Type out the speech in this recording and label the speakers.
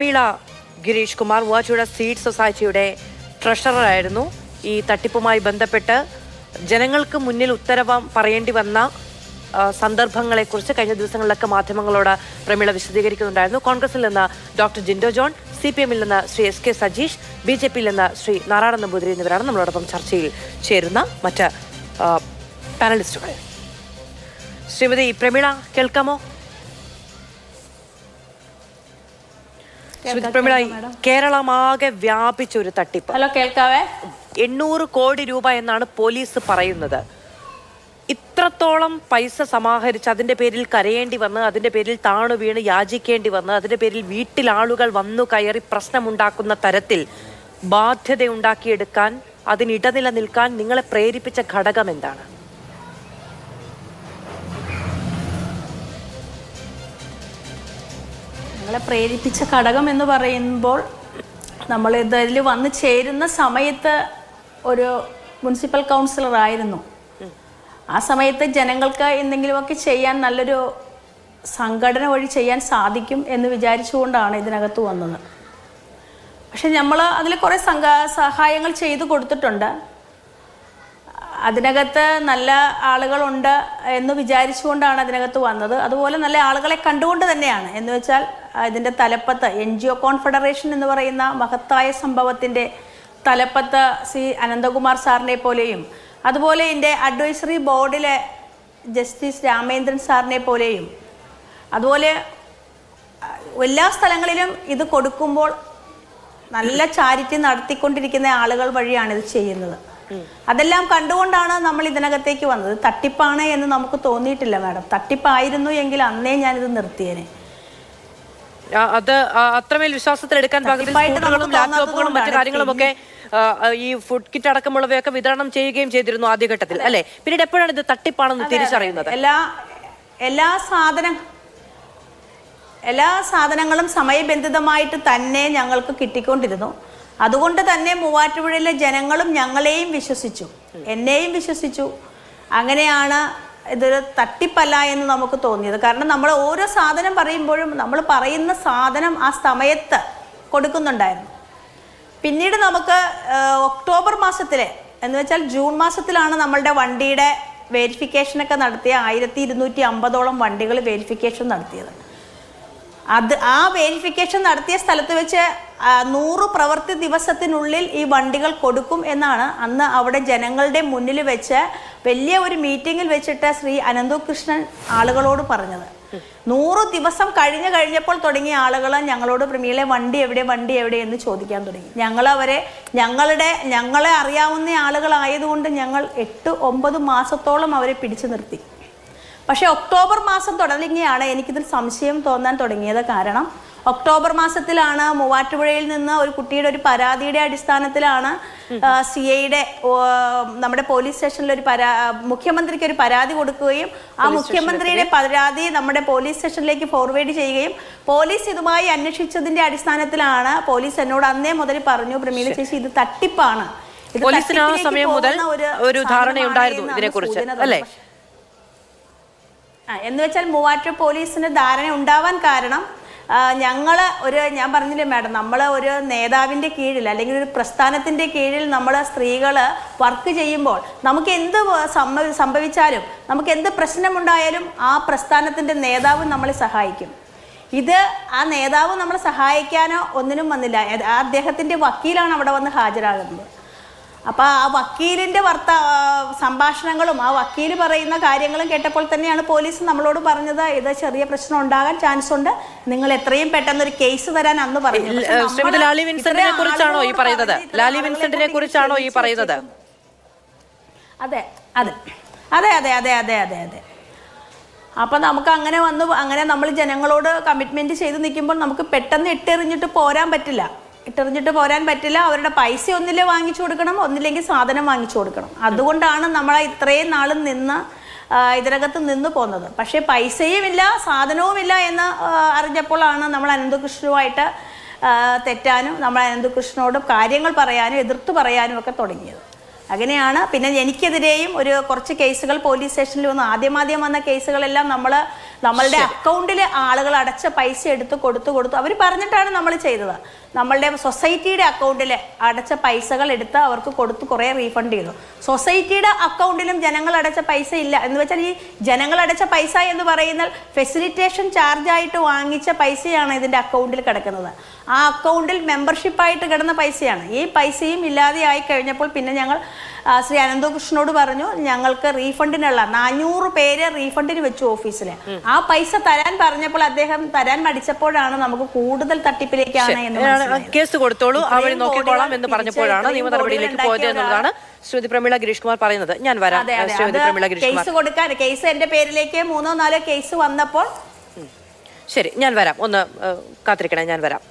Speaker 1: മീള Girish Kumar Muvattupuzha seed സൊസൈറ്റിയുടെ ട്രഷററായിരുന്നു. ഈ തട്ടിപ്പുമായി ബന്ധപ്പെട്ട് ജനങ്ങൾക്ക് മുന്നിൽ ഉത്തരവ് പറയേണ്ടി വന്ന സന്ദർഭങ്ങളെക്കുറിച്ച് കഴിഞ്ഞ ദിവസങ്ങളിലൊക്കെ മാധ്യമങ്ങളോട് പ്രമീള വിശദീകരിക്കുന്നുണ്ടായിരുന്നു. കോൺഗ്രസിൽ നിന്ന് ഡോക്ടർ ജിൻഡോ ജോൺ, CPM-ൽ നിന്ന് ശ്രീ SK സജീഷ്, BJP-യിൽ നിന്ന് ശ്രീ നാരായണൻ നമ്പൂതിരി എന്നിവരാണ് നമ്മളോടൊപ്പം ചർച്ചയിൽ ചേരുന്ന മറ്റ് പാനലിസ്റ്റുകൾ. ശ്രീമതി പ്രമീള കേൾക്കാമോ? പ്രമീള, കേരളമാകെ വ്യാപിച്ച ഒരു തട്ടിപ്പ്.
Speaker 2: ഹലോ, കേൾക്കാവേ.
Speaker 1: 800 കോടി രൂപ എന്നാണ് പോലീസ് പറയുന്നത്. ഇത്രത്തോളം പൈസ സമാഹരിച്ച് അതിന്റെ പേരിൽ കരയേണ്ടി വന്ന്, അതിന്റെ പേരിൽ താണു വീണ് യാചിക്കേണ്ടി വന്ന്, അതിന്റെ പേരിൽ വീട്ടിൽ ആളുകൾ വന്നു കയറി പ്രശ്നമുണ്ടാക്കുന്ന തരത്തിൽ ബാധ്യതയുണ്ടാക്കിയെടുക്കാൻ, അതിനിടനില നിൽക്കാൻ നിങ്ങളെ പ്രേരിപ്പിച്ച ഘടകം എന്താണ്?
Speaker 2: ഞങ്ങളെ പ്രേരിപ്പിച്ച ഘടകം എന്ന് പറയുമ്പോൾ, നമ്മൾ ഇതിൽ വന്ന് ചേരുന്ന സമയത്ത് ഒരു മുനിസിപ്പൽ കൗൺസിലർ ആയിരുന്നു. ആ സമയത്ത് ജനങ്ങൾക്ക് എന്തെങ്കിലുമൊക്കെ ചെയ്യാൻ, നല്ലൊരു സംഘടന വഴി ചെയ്യാൻ സാധിക്കും എന്ന് വിചാരിച്ചുകൊണ്ടാണ് ഇതിനകത്ത് വന്നത്. പക്ഷെ നമ്മൾ അതിൽ കുറേ സഹായങ്ങൾ ചെയ്തു കൊടുത്തിട്ടുണ്ട്. അതിനകത്ത് നല്ല ആളുകളുണ്ട് എന്ന് വിചാരിച്ചുകൊണ്ടാണ് അതിനകത്ത് വന്നത്. അതുപോലെ നല്ല ആളുകളെ കണ്ടുകൊണ്ട് തന്നെയാണ്. എന്ന് വെച്ചാൽ ഇതിൻ്റെ തലപ്പത്ത് NGO കോൺഫെഡറേഷൻ എന്ന് പറയുന്ന മഹത്തായ സംഭവത്തിൻ്റെ തലപ്പത്ത് ശ്രീ അനന്തകുമാർ സാറിനെ പോലെയും, അതുപോലെ എൻ്റെ അഡ്വൈസറി ബോർഡിലെ ജസ്റ്റിസ് രാമേന്ദ്രൻ സാറിനെ പോലെയും, അതുപോലെ എല്ലാ സ്ഥലങ്ങളിലും ഇത് കൊടുക്കുമ്പോൾ നല്ല ചാരിറ്റി നടത്തിക്കൊണ്ടിരിക്കുന്ന ആളുകൾ വഴിയാണ് ഇത് ചെയ്യുന്നത്. അതെല്ലാം കണ്ടുകൊണ്ടാണ് നമ്മൾ ഇതിനകത്തേക്ക് വന്നത്. തട്ടിപ്പാണ് എന്ന് നമുക്ക് തോന്നിയിട്ടില്ല മാഡം. തട്ടിപ്പായിരുന്നു എങ്കിൽ അന്നേ ഞാനിത് നിർത്തിയേനെ.
Speaker 1: അത് അത്രമേൽ വിശ്വാസത്തിലെടുക്കാൻ ലാപ്ടോപ്പുകളും മറ്റു കാര്യങ്ങളും ഒക്കെ ഈ ഫുഡ് കിറ്റ് അടക്കമുള്ളവയൊക്കെ വിതരണം ചെയ്യുകയും ചെയ്തിരുന്നു ആദ്യഘട്ടത്തിൽ, അല്ലെ? പിന്നീട് എപ്പോഴാണ് ഇത് തട്ടിപ്പാണെന്ന് തിരിച്ചറിയുന്നത്?
Speaker 2: എല്ലാ സാധനങ്ങളും സമയബന്ധിതമായിട്ട് തന്നെ ഞങ്ങൾക്ക് കിട്ടിക്കൊണ്ടിരുന്നു. അതുകൊണ്ട് തന്നെ മൂവാറ്റുപുഴയിലെ ജനങ്ങളും ഞങ്ങളെയും വിശ്വസിച്ചു, എന്നെയും വിശ്വസിച്ചു. അങ്ങനെയാണ് ഇതൊരു തട്ടിപ്പല്ല എന്ന് നമുക്ക് തോന്നിയത്. കാരണം നമ്മൾ ഓരോ സാധനം പറയുമ്പോഴും നമ്മൾ പറയുന്ന സാധനം ആ സമയത്ത് കൊടുക്കുന്നുണ്ടായിരുന്നു. പിന്നീട് നമുക്ക് ഒക്ടോബർ മാസത്തിലെ, എന്ന് വെച്ചാൽ ജൂൺ മാസത്തിലാണ് നമ്മളുടെ വണ്ടിയുടെ വെരിഫിക്കേഷനൊക്കെ നടത്തിയ 1250ഓളം വണ്ടികൾ വെരിഫിക്കേഷൻ നടത്തിയത്. ആ വെരിഫിക്കേഷൻ നടത്തിയ സ്ഥലത്ത് വെച്ച് 100 പ്രവൃത്തി ദിവസത്തിനുള്ളിൽ ഈ വണ്ടികൾ കൊടുക്കും എന്നാണ് അന്ന് അവിടെ ജനങ്ങളുടെ മുന്നിൽ വെച്ച് വലിയ ഒരു മീറ്റിങ്ങിൽ വെച്ചിട്ട് ശ്രീ അനന്തകൃഷ്ണൻ ആളുകളോട് പറഞ്ഞത്. 100 ദിവസം കഴിഞ്ഞപ്പോൾ തുടങ്ങിയ ആളുകൾ ഞങ്ങളോട് പ്രമീളെ വണ്ടി എവിടെ എന്ന് ചോദിക്കാൻ തുടങ്ങി. ഞങ്ങളെ അറിയാവുന്ന ആളുകളായതുകൊണ്ട് ഞങ്ങൾ 8-9 മാസത്തോളം അവരെ പിടിച്ചു നിർത്തി. പക്ഷേ ഒക്ടോബർ മാസം തുടങ്ങിയാണ് എനിക്കിതിൽ സംശയം തോന്നാൻ തുടങ്ങിയത്. കാരണം ഒക്ടോബർ മാസത്തിലാണ് മൂവാറ്റുപുഴയിൽ നിന്ന് ഒരു കുട്ടിയുടെ ഒരു പരാതിയുടെ അടിസ്ഥാനത്തിലാണ് CIയുടെ നമ്മുടെ പോലീസ് സ്റ്റേഷനിൽ മുഖ്യമന്ത്രിക്ക് ഒരു പരാതി കൊടുക്കുകയും ആ മുഖ്യമന്ത്രിയുടെ പരാതി നമ്മുടെ പോലീസ് സ്റ്റേഷനിലേക്ക് ഫോർവേഡ് ചെയ്യുകയും പോലീസ് ഇതുമായി അന്വേഷിച്ചതിന്റെ അടിസ്ഥാനത്തിലാണ് പോലീസ് എന്നോട് അന്നേ മുതൽ പറഞ്ഞു, പ്രമീള ചേച്ചി ഇത് തട്ടിപ്പാണ്.
Speaker 1: പോലീസിന് ആ സമയം മുതൽ ഒരു ധാരണയുണ്ടായിരുന്നു ഇതിനെക്കുറിച്ച്, അല്ലേ?
Speaker 2: എന്ന് വെച്ചാൽ മൂവാറ്റുപുഴ പോലീസിന് ധാരണ ഉണ്ടാവാൻ കാരണം ഞാൻ പറഞ്ഞില്ലേ മാഡം, നമ്മൾ ഒരു നേതാവിൻ്റെ കീഴിൽ അല്ലെങ്കിൽ ഒരു പ്രസ്ഥാനത്തിൻ്റെ കീഴിൽ നമ്മൾ സ്ത്രീകൾ വർക്ക് ചെയ്യുമ്പോൾ നമുക്ക് എന്ത് സംഭവിച്ചാലും, നമുക്ക് എന്ത് പ്രശ്നമുണ്ടായാലും ആ പ്രസ്ഥാനത്തിൻ്റെ നേതാവ് നമ്മളെ സഹായിക്കും. ആ നേതാവ് നമ്മളെ സഹായിക്കാനോ ഒന്നിനും വന്നില്ല. അദ്ദേഹത്തിൻ്റെ വക്കീലാണ് അവിടെ വന്ന് ഹാജരാകുന്നത്. അപ്പോൾ ആ വക്കീലിൻ്റെ സംഭാഷണങ്ങളും ആ വക്കീൽ പറയുന്ന കാര്യങ്ങളും കേട്ടപ്പോൾ തന്നെയാണ് പോലീസ് നമ്മളോട് പറഞ്ഞത്, ഇത് ചെറിയ പ്രശ്നം ഉണ്ടാകാൻ ചാൻസ് ഉണ്ട്, നിങ്ങൾ എത്രയും പെട്ടെന്ന് ഒരു കേസ് തരാൻ അന്ന് പറഞ്ഞു.
Speaker 1: ലാലി വിൻസെന്റിനെ കുറിച്ചാണോ ഈ പറയുന്നത്? ലാലി വിൻസെന്റിനെ കുറിച്ചാണോ ഈ പറയുന്നത്?
Speaker 2: അതെ അതെ അതെ അതെ അതെ അതെ അതെ അതെ അപ്പം നമുക്ക് അങ്ങനെ നമ്മൾ ജനങ്ങളോട് കമ്മിറ്റ്മെന്റ് ചെയ്ത് നിൽക്കുമ്പോൾ നമുക്ക് പെട്ടെന്ന് ഇട്ടെറിഞ്ഞിട്ട് പോരാൻ പറ്റില്ല. അവരുടെ പൈസ ഒന്നില്ലേ വാങ്ങിച്ചു കൊടുക്കണം, ഒന്നില്ലെങ്കിൽ സാധനം വാങ്ങിച്ചു കൊടുക്കണം. അതുകൊണ്ടാണ് നമ്മളെ ഇത്രയും നാളും ഇതിനകത്ത് നിന്ന് പോകുന്നത്. പക്ഷേ പൈസയുമില്ല, സാധനവുമില്ല എന്ന് അറിഞ്ഞപ്പോഴാണ് നമ്മൾ അനന്തകൃഷ്ണനുമായിട്ട് തെറ്റാനും നമ്മൾ അനന്തകൃഷ്ണനോട് കാര്യങ്ങൾ പറയാനും എതിർത്ത് പറയാനും ഒക്കെ തുടങ്ങിയത്. അങ്ങനെയാണ്. പിന്നെ എനിക്കെതിരെയും കുറച്ച് കേസുകൾ പോലീസ് സ്റ്റേഷനിൽ വന്നു. ആദ്യം വന്ന കേസുകളെല്ലാം നമ്മളുടെ അക്കൗണ്ടിൽ ആളുകൾ അടച്ച പൈസ എടുത്ത് കൊടുത്തു അവർ പറഞ്ഞിട്ടാണ് നമ്മൾ ചെയ്തത്. നമ്മളുടെ സൊസൈറ്റിയുടെ അക്കൗണ്ടിൽ അടച്ച പൈസകൾ എടുത്ത് അവർക്ക് കൊടുത്ത് കുറേ റീഫണ്ട് ചെയ്തു. സൊസൈറ്റിയുടെ അക്കൗണ്ടിലും ജനങ്ങൾ അടച്ച പൈസ ഇല്ല എന്ന് വെച്ചാൽ ഈ ജനങ്ങൾ അടച്ച പൈസ എന്ന് പറയുന്നത് ഫെസിലിറ്റേഷൻ ചാർജായിട്ട് വാങ്ങിച്ച പൈസയാണ് ഇതിൻ്റെ അക്കൗണ്ടിൽ കിടക്കുന്നത്. ആ അക്കൗണ്ടിൽ മെമ്പർഷിപ്പായിട്ട് കിടന്ന പൈസയാണ്. ഈ പൈസയും ഇല്ലാതെ ആയി കഴിഞ്ഞപ്പോൾ പിന്നെ ഞങ്ങൾ ശ്രീ അനന്തകൃഷ്ണനോട് പറഞ്ഞു, ഞങ്ങൾക്ക് റീഫണ്ടിനുള്ള 400 പേര് റീഫണ്ടിന് വെച്ചു ഓഫീസിൽ. ആ പൈസ തരാൻ പറഞ്ഞപ്പോൾ അദ്ദേഹം തരാൻ മടിച്ചപ്പോഴാണ് നമുക്ക് കൂടുതൽ തട്ടിപ്പിലേക്കാണ് എന്ന്
Speaker 1: കേസ് കൊടുത്തോളൂ, ആ വഴി നോക്കിക്കോളാം എന്ന് പറഞ്ഞപ്പോഴാണ് നിയമ നടപടിയിലേക്ക് പോയത് എന്നുള്ളതാണ് ശ്രീമതി പ്രമീള ഗിരീഷ് കുമാർ പറയുന്നത്. ഞാൻ വരാം. ശ്രീമതി പ്രമീള ഗിരീഷ് കുമാർ,
Speaker 2: കേസ് കൊടുക്കാൻ കേസ് എന്റെ പേരിലേക്ക് 3-4 കേസ് വന്നപ്പോൾ
Speaker 1: ശരി, ഞാൻ വരാം. ഒന്ന് കാത്തിരിക്കണേ, ഞാൻ വരാം.